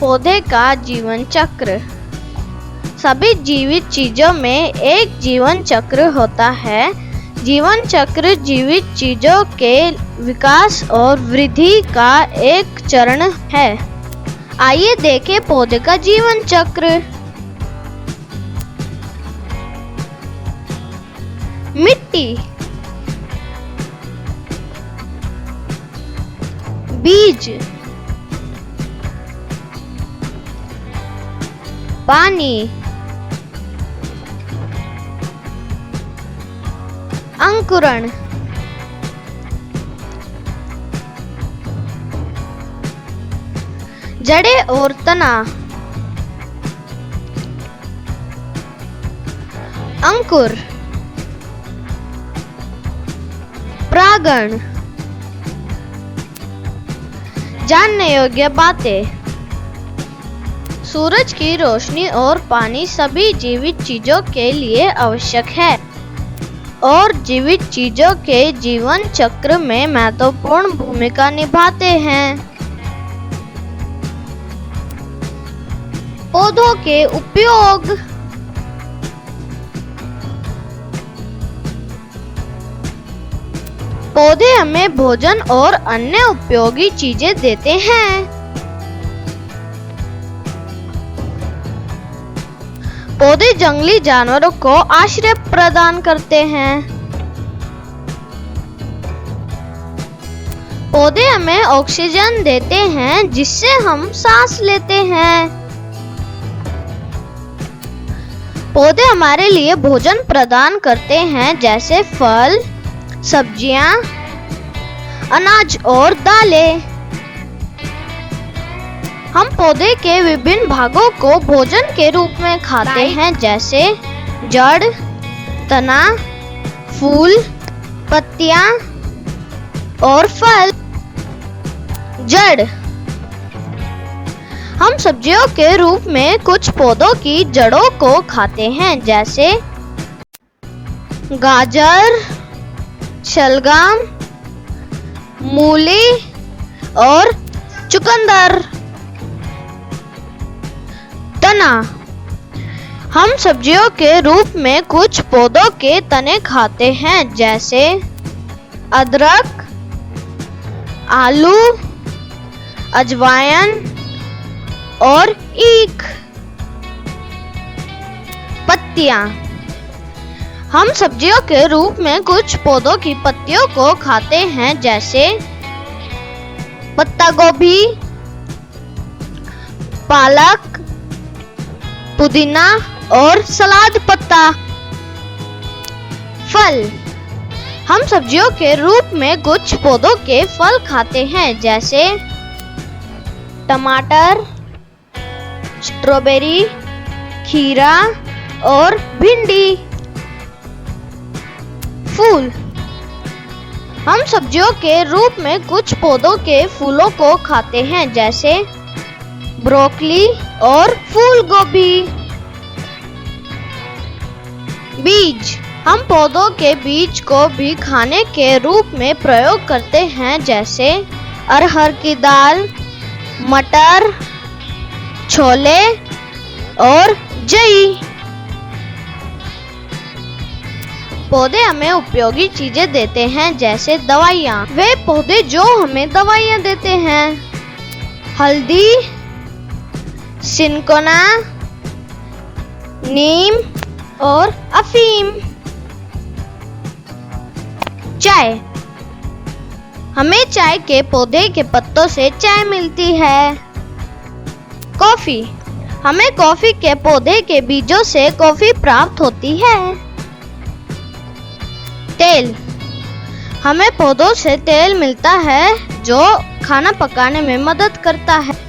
पौधे का जीवन चक्र। सभी जीवित चीजों में एक जीवन चक्र होता है। जीवन चक्र जीवित चीजों के विकास और वृद्धि का एक चरण है। आइए देखें पौधे का जीवन चक्र। मिट्टी, बीज, पानी, अंकुरण, जड़ें और तना, अंकुर, परागण। जानने योग्य बातें। सूरज की रोशनी और पानी सभी जीवित चीजों के लिए आवश्यक है और जीवित चीजों के जीवन चक्र में महत्वपूर्ण भूमिका निभाते हैं। पौधों के उपयोग। पौधे हमें भोजन और अन्य उपयोगी चीजें देते हैं। पौधे जंगली जानवरों को आश्रय प्रदान करते हैं। पौधे हमें ऑक्सीजन देते हैं जिससे हम सांस लेते हैं। पौधे हमारे लिए भोजन प्रदान करते हैं जैसे फल, सब्जियां, अनाज और दालें। हम पौधे के विभिन्न भागों को भोजन के रूप में खाते हैं जैसे जड़, तना, फूल, पत्तियां और फल। जड़। हम सब्जियों के रूप में कुछ पौधों की जड़ों को खाते हैं जैसे गाजर, शलगम, मूली और चुकंदर। तना। हम सब्जियों के रूप में कुछ पौधों के तने खाते हैं जैसे अदरक, आलू, अजवाइन और ईख। पत्तियां। हम सब्जियों के रूप में कुछ पौधों की पत्तियों को खाते हैं जैसे पत्ता गोभी, पालक, पुदीना और सलाद पत्ता। फल। हम सब्जियों के रूप में कुछ पौधों के फल खाते हैं जैसे टमाटर, स्ट्रॉबेरी, खीरा और भिंडी। फूल। हम सब्जियों के रूप में कुछ पौधों के फूलों को खाते हैं जैसे ब्रोकली और फूल गोभी। बीज। हम पौधों के बीज को भी खाने के रूप में प्रयोग करते हैं जैसे अरहर की दाल, मटर, छोले और जई। पौधे हमें उपयोगी चीजें देते हैं जैसे दवाइयाँ। वे पौधे जो हमें दवाइयाँ देते हैं हल्दी, सिनकोना, नीम और अफीम। चाय। हमें चाय के पौधे के पत्तों से चाय मिलती है। कॉफी। हमें कॉफी के पौधे के बीजों से कॉफी प्राप्त होती है। तेल। हमें पौधों से तेल मिलता है जो खाना पकाने में मदद करता है।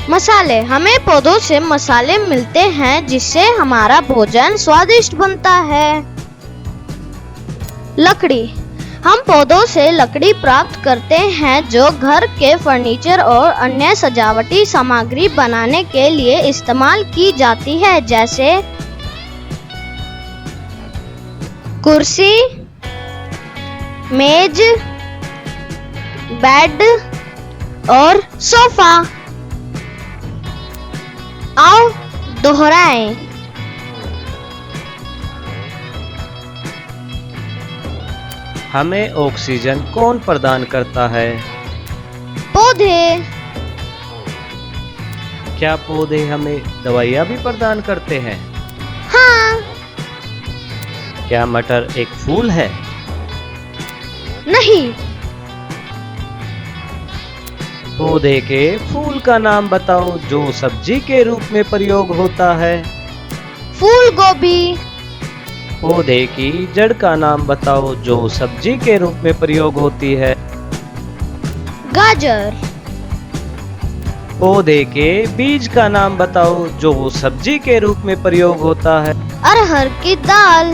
मसाले। हमें पौधों से मसाले मिलते हैं जिससे हमारा भोजन स्वादिष्ट बनता है। लकड़ी। हम पौधों से लकड़ी प्राप्त करते हैं जो घर के फर्नीचर और अन्य सजावटी सामग्री बनाने के लिए इस्तेमाल की जाती है जैसे कुर्सी, मेज, बेड और सोफा। आओ दोहराएं। हमें ऑक्सीजन कौन प्रदान करता है? पौधे। क्या पौधे हमें दवाइयाँ भी प्रदान करते हैं? हाँ। क्या मटर एक फूल है? नहीं। पौधे के फूल का नाम बताओ जो सब्जी के रूप में प्रयोग होता है। फूल गोभी। पौधे की जड़ का नाम बताओ जो सब्जी के रूप में प्रयोग होती है। गाजर। पौधे के बीज का नाम बताओ जो सब्जी के रूप में प्रयोग होता है। अरहर की दाल।